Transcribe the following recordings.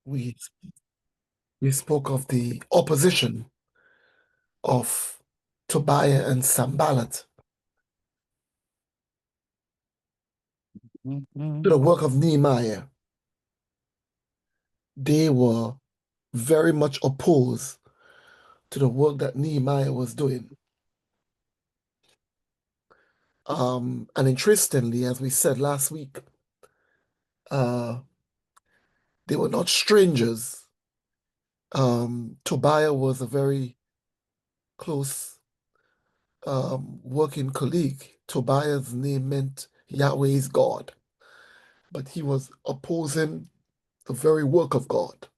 we we spoke of the opposition of Tobiah and Sanballat to the work of Nehemiah. They were very much opposed to the work that Nehemiah was doing. And interestingly, as we said last week, uh, they were not strangers. Tobiah was a very close working colleague. Tobiah's name meant Yahweh's God, but he was opposing the very work of God.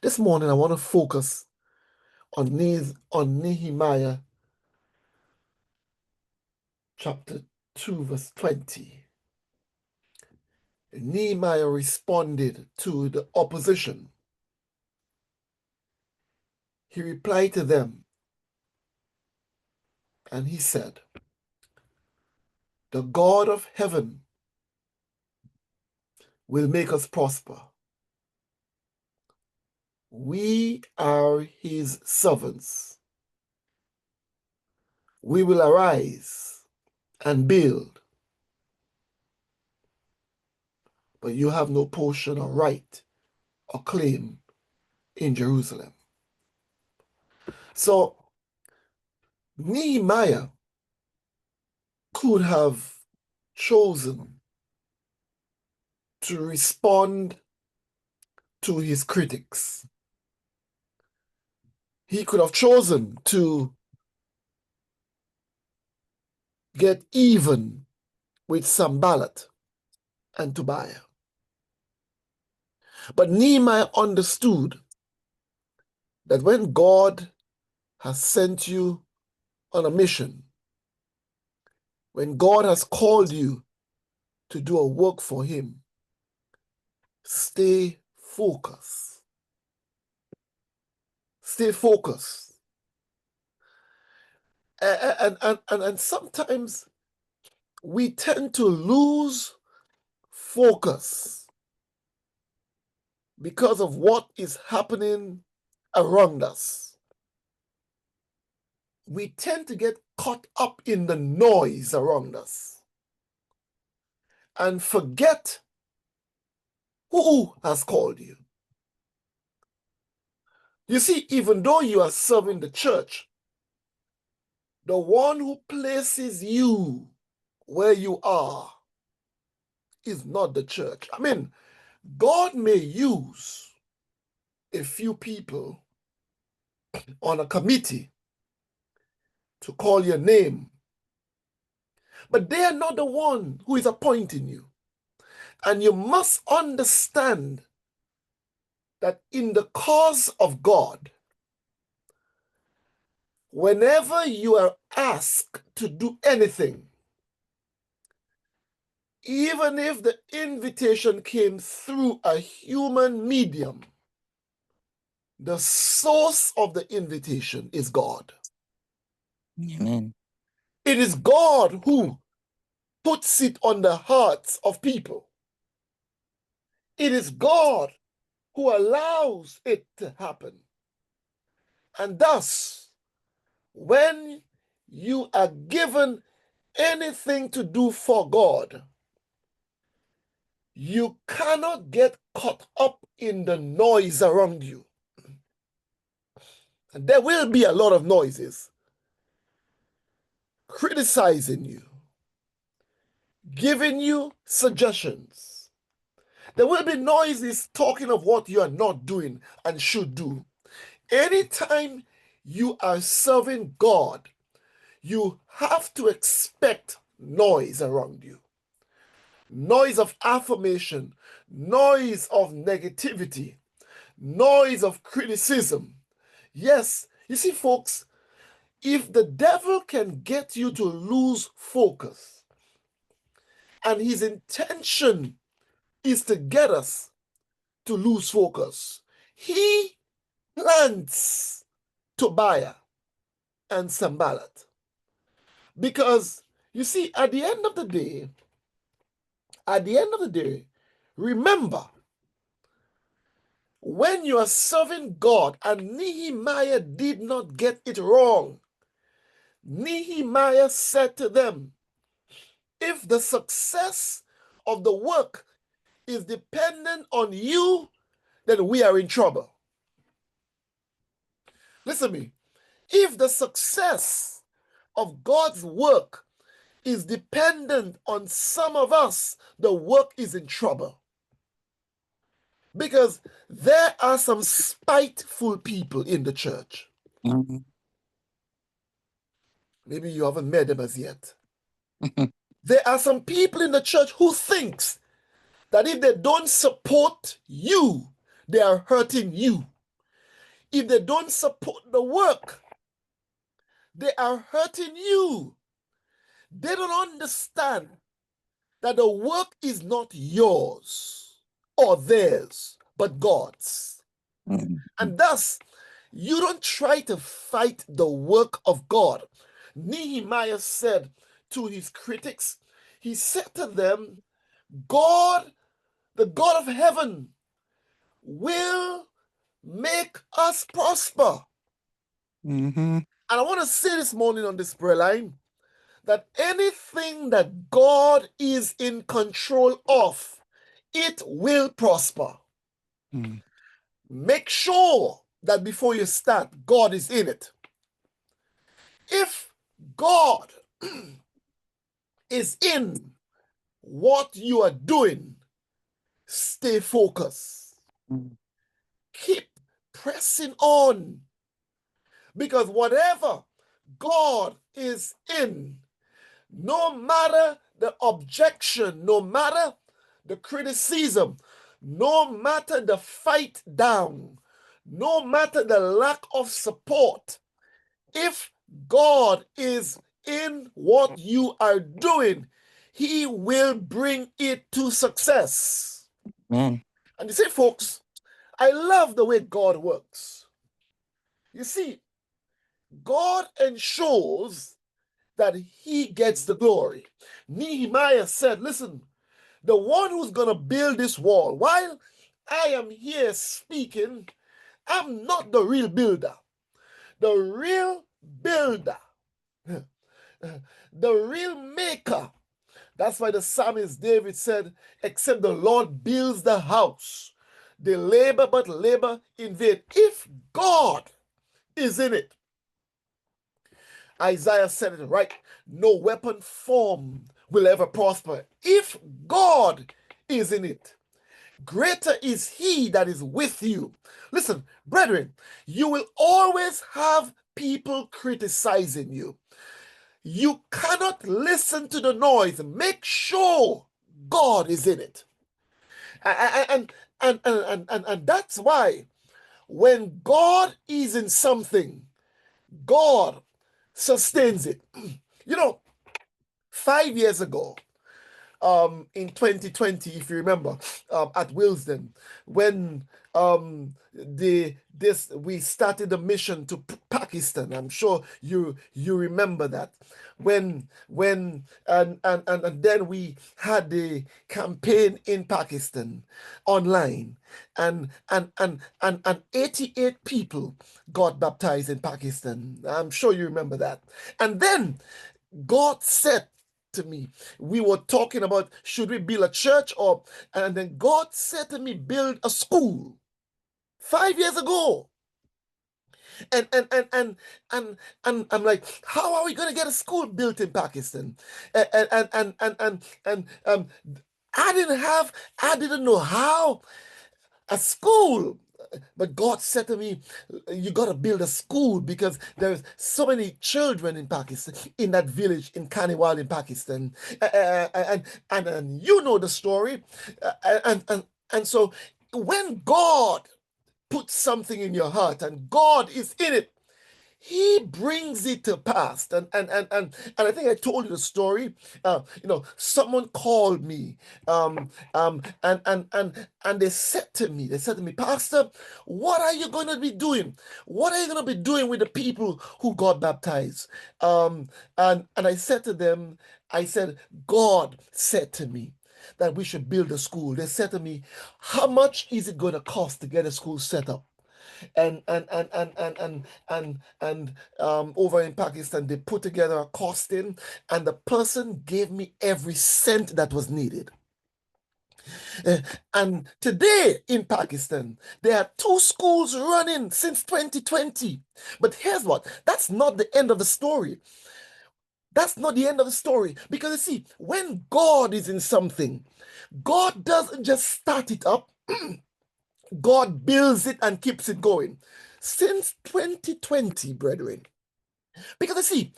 This morning, I want to focus on Nehemiah chapter 2, verse 20. Nehemiah responded to the opposition. He replied to them, and he said, "The God of heaven will make us prosper. We are his servants. We will arise and build, but you have no portion or right or claim in Jerusalem." So Nehemiah could have chosen to respond to his critics. He could have chosen to get even with Sanballat and Tobiah. But Nehemiah understood that when God has sent you on a mission, when God has called you to do a work for him, stay focused. Stay focused. And sometimes we tend to lose focus because of what is happening around us. We tend to get caught up in the noise around us and forget who has called you. You see, even though you are serving the church, the one who places you where you are is not the church. I mean, God may use a few people on a committee to call your name, but they are not the one who is appointing you. And you must understand that in the cause of God, whenever you are asked to do anything, even if the invitation came through a human medium, the source of the invitation is God. Amen. It is God who puts it on the hearts of people. It is God who allows it to happen. And thus, when you are given anything to do for God, you cannot get caught up in the noise around you. And there will be a lot of noises criticizing you, giving you suggestions. There will be noises talking of what you are not doing and should do. Anytime you are serving God, you have to expect noise around you. Noise of affirmation, noise of negativity, noise of criticism. Yes, you see, folks, if the devil can get you to lose focus, and his intention is to get us to lose focus, he plants Tobiah and Sanballat. Because, you see, at the end of the day, remember when you are serving God, and Nehemiah did not get it wrong, Nehemiah said to them, if the success of the work is dependent on you, then we are in trouble. Listen to me. If the success of God's work is dependent on some of us, the work is in trouble. Because there are some spiteful people in the church. Mhm. Maybe you haven't met them as yet. There are some people in the church who thinks that if they don't support you, they are hurting you. If they don't support the work, they are hurting you. They don't understand that the work is not yours or theirs, but God's. Mhm. And thus, you don't try to fight the work of God. Nehemiah said to his critics, he said to them, God, the God of heaven, will make us prosper. Mhm. And I want to say this morning on this prayer line that anything that God is in control of, it will prosper. Mhm. Make sure that before you start, God is in it. If God is in what you are doing, stay focused. Mhm. Keep pressing on. Because whatever God is in, no matter the objection, no matter the criticism, no matter the fight down, no matter the lack of support, if God is in what you are doing, he will bring it to success. Amen. And you see, folks, I love the way God works. You see, God ensures that he gets the glory. Nehemiah said, listen, the one who's going to build this wall, while I am here speaking, I'm not the real builder. The real builder, the real maker. That's why the psalmist David said, except the Lord builds the house, they labor but labor in vain. If God is in it, Isaiah said it right, no weapon formed will ever prosper. If God is in it, greater is he that is with you. Listen, brethren, you will always have people criticizing you. You cannot listen to the noise. Make sure God is in it. And that's why when God is in something, God sustains it. You know, 5 years ago, in 2020, if you remember, at Willesden, when we started the mission to Pakistan. I'm sure you remember that. And then we had the campaign in Pakistan online, and 88 people got baptized in Pakistan. I'm sure you remember that. And then God said to me, we were talking about should we build a church, or and then God said to me, build a school 5 years ago. And I'm like, how are we going to get a school built in Pakistan? And I didn't know how a school. But God said to me, you got to build a school because there's so many children in Pakistan, in that village in Kaniwal in Pakistan. And you know the story. And so when God puts something in your heart and God is in it, he brings it to pass. And I think I told you the story. Someone called me, and they said to me, Pastor, what are you going to be doing? What are you going to be doing with the people who got baptized? And I said to them, I said, God said to me that we should build a school. They said to me, how much is it going to cost to get a school set up? And over in Pakistan, they put together a costing, and the person gave me every cent that was needed. Uh, And today in Pakistan, there are two schools running since 2020. But here's what, that's not the end of the story. That's not the end of the story. Because you see, when God is in something, God doesn't just start it up, God builds it and keeps it going. Since 2020, brethren. Because you see,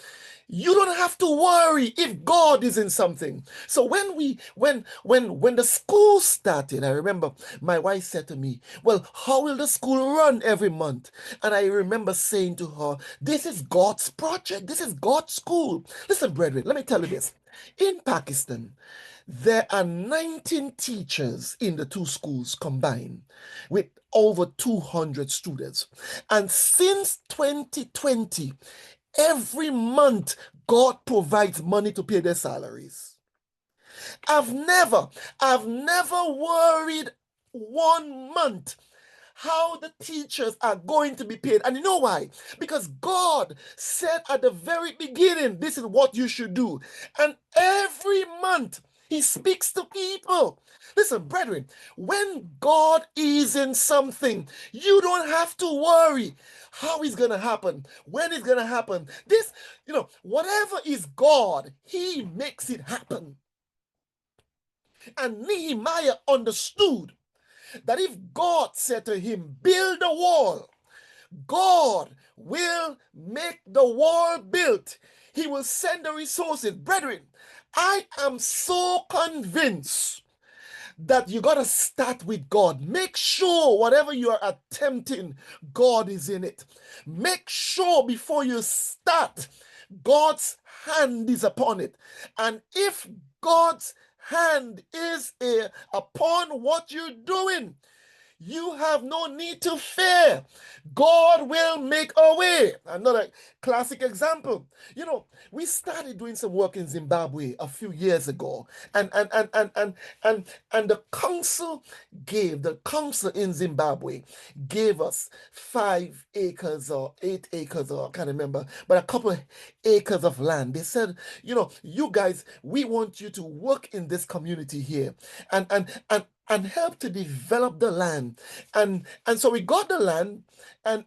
you don't have to worry if God is in something. So when the school started, I remember my wife said to me, "Well, how will the school run every month?" And I remember saying to her, "This is God's project. This is God's school." Listen, brethren, let me tell you this. In Pakistan, there are 19 teachers in the two schools combined with over 200 students. And since 2020, every month, God provides money to pay their salaries. I've never, I've never worried 1 month how the teachers are going to be paid. And you know why? Because God said at the very beginning, this is what you should do. And every month, He speaks to people. Listen, brethren, when God is in something, you don't have to worry how it's going to happen, when it's going to happen. This, whatever is God, He makes it happen. And Nehemiah understood that if God said to him, build a wall, God will make the wall built. He will send the resources. Brethren, I am so convinced that you got to start with God. Make sure whatever you are attempting, God is in it. Make sure before you start, God's hand is upon it. And if God's hand is upon what you're doing, you have no need to fear. God will make a way. Another classic example. We started doing some work in Zimbabwe a few years ago, and the council in Zimbabwe gave us 5 acres or 8 acres, or I can't remember, but a couple of acres of land. They said, you guys, we want you to work in this community here and help to develop the land. And so we got the land, and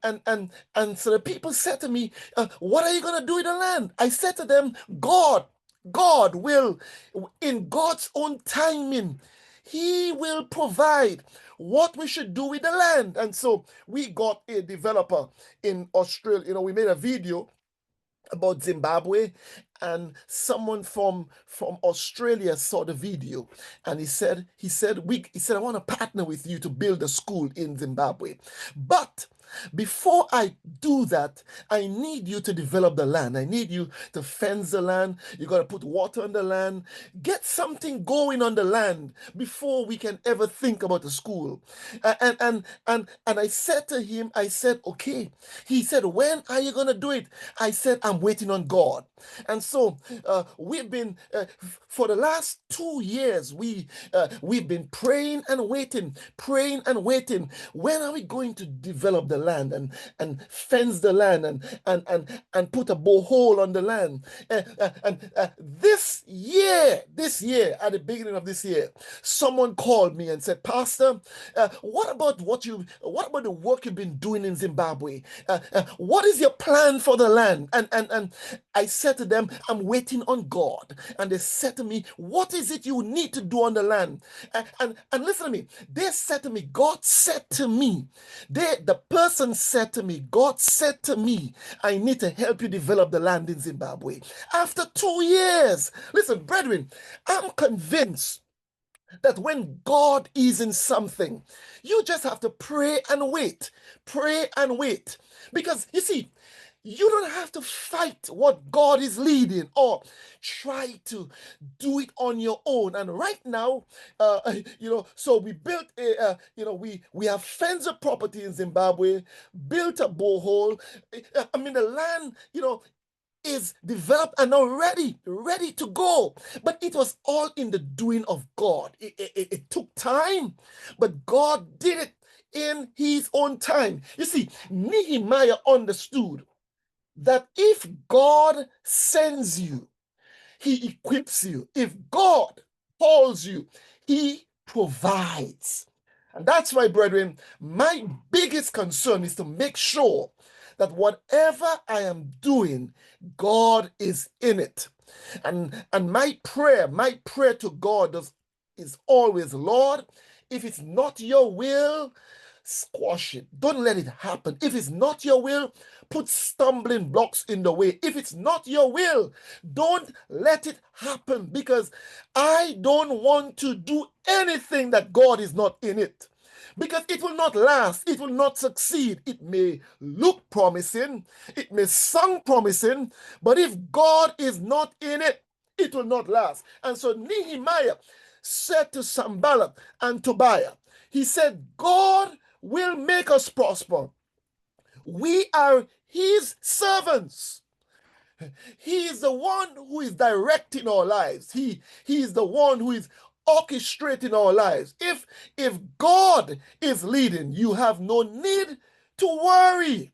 so the people said to me, what are you going to do with the land? I said to them, God will, in God's own timing, He will provide what we should do with the land. And so we got a developer in Australia. We made a video about Zimbabwe, and someone from Australia saw the video, and he said, I want to partner with you to build a school in Zimbabwe. But before I do that, I need you to develop the land. I need you to fence the land. You got to put water on the land. Get something going on the land before we can ever think about the school. And I said to him, I said, okay. He said, when are you going to do it? I said, I'm waiting on God. And so we've been, for the last 2 years, we've been praying and waiting. When are we going to develop the land and fence the land and put a borehole on the land? This year, at the beginning of this year, someone called me and said, Pastor, what about the work you've been doing in Zimbabwe? What is your plan for the land? And I said to them, I'm waiting on God. And they said to me, what is it you need to do on the land? And listen to me. They said to me, God said to me, the person said to me, God said to me, I need to help you develop the land in Zimbabwe. After 2 years, listen, brethren, I'm convinced that when God is in something, you just have to pray and wait. Pray and wait. Because you see, you don't have to fight what God is leading or try to do it on your own. And right now, so we built we have fenced a property in Zimbabwe, built a borehole. I mean, the land, is developed and now ready to go. But it was all in the doing of God. It took time, but God did it in his own time. You see, Nehemiah understood that if God sends you, he equips you. If God calls you, he provides. And that's why, brethren, my biggest concern is to make sure that whatever I am doing, God is in it. And my prayer to God is always, Lord, if it's not your will, squash it. Don't let it happen. If it's not your will, put stumbling blocks in the way. If it's not your will, don't let it happen, because I don't want to do anything that God is not in it, because it will not last. It will not succeed. It may look promising. It may sound promising, but if God is not in it, it will not last. And so Nehemiah said to Sanballat and Tobiah, he said, God will make us prosper. We are his servants. He is the one who is directing our lives. He is the one who is orchestrating our lives. If God is leading, you have no need to worry.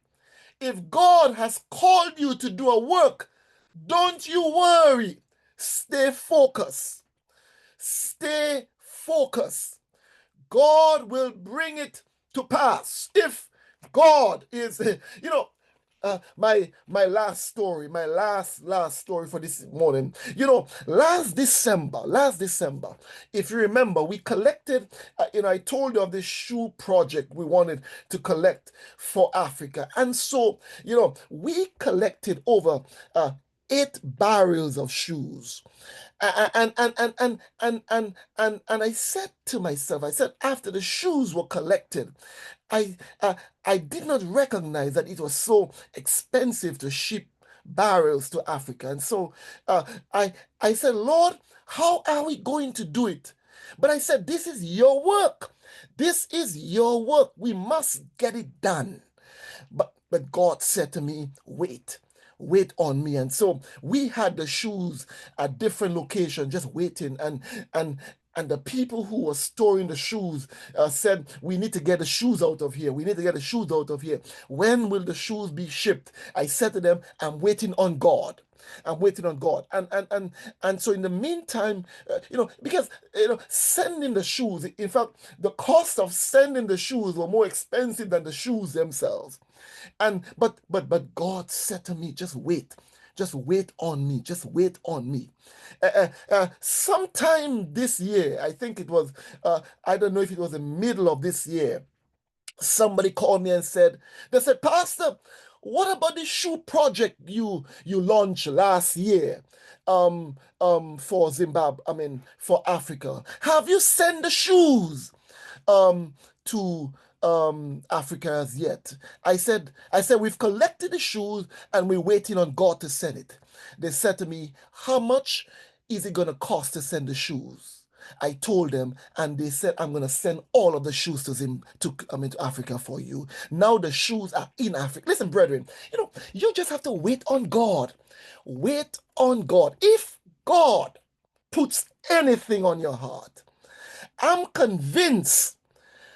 If God has called you to do a work, don't you worry. Stay focused. Stay focused. God will bring it to pass. If God is, my last story, my last story for this morning. Last December, if you remember, we collected. I told you of this shoe project we wanted to collect for Africa, and so we collected over 8 barrels of shoes. And I said to myself, I said, after the shoes were collected, I I did not recognize that it was so expensive to ship barrels to Africa. And so uh, I I said, Lord, how are we going to do it? But I said, this is your work. This is your work. We must get it done. But God said to me, wait on me. And so we had the shoes at different locations just waiting. And the people who were storing the shoes said, we need to get the shoes out of here. We need to get the shoes out of here. When will the shoes be shipped? I said to them, I'm waiting on God. I'm waiting on God. And so in the meantime, because sending the shoes, in fact, the cost of sending the shoes were more expensive than the shoes themselves. But God said to me, just wait on me, just wait on me. Sometime this year, I think it was, I don't know if it was the middle of this year, somebody called me and they said, Pastor, what about the shoe project you launched last year for Zimbabwe, I mean for Africa? Have you sent the shoes to Africa as yet? I said we've collected the shoes and we're waiting on God to send it. They said to me, how much is it going to cost to send the shoes? I told them, and they said, I'm going to send all of the shoes to Africa for you. Now the shoes are in Africa. Listen, brethren, you just have to wait on God. Wait on God. If God puts anything on your heart, I'm convinced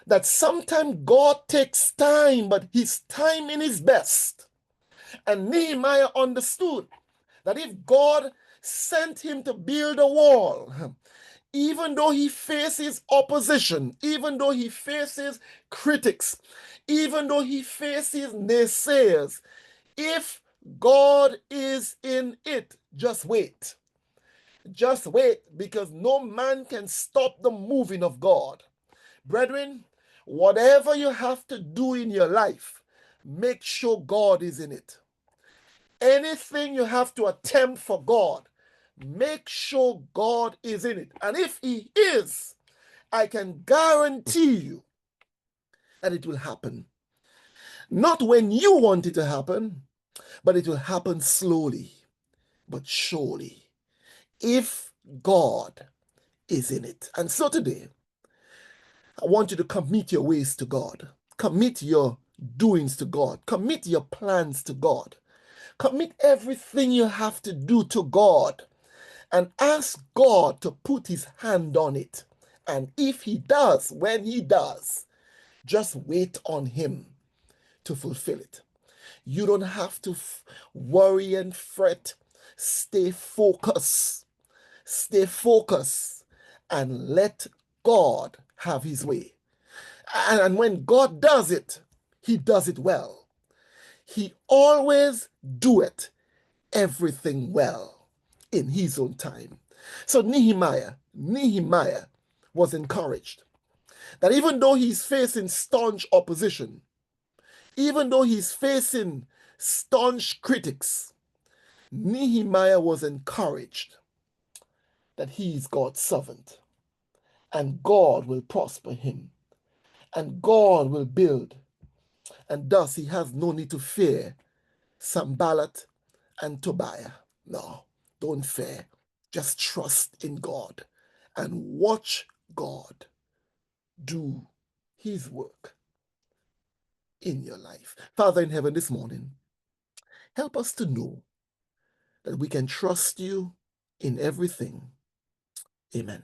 that sometimes God takes time, but his timing is best. And Nehemiah understood that if God sent him to build a wall, even though he faces opposition, even though he faces critics, even though he faces naysayers, if God is in it, just wait. Just wait, because no man can stop the moving of God. Brethren, whatever you have to do in your life, make sure God is in it. Anything you have to attempt for God, make sure God is in it. And if he is, I can guarantee you that it will happen. Not when you want it to happen, but it will happen slowly, but surely, if God is in it. And so today, I want you to commit your ways to God. Commit your doings to God. Commit your plans to God. Commit everything you have to do to God and ask God to put his hand on it. And if he does, when he does, just wait on him to fulfill it. You don't have to worry and fret. Stay focused. Stay focused and let God have his way. And when God does it, he does it well. He always do it, everything well in his own time. So Nehemiah was encouraged that even though he's facing staunch opposition, even though he's facing staunch critics, Nehemiah was encouraged that he's God's servant and God will prosper him and God will build. And thus he has no need to fear Sanballat and Tobiah. No, don't fear. Just trust in God and watch God do his work in your life. Father in heaven, this morning, help us to know that we can trust you in everything. Amen.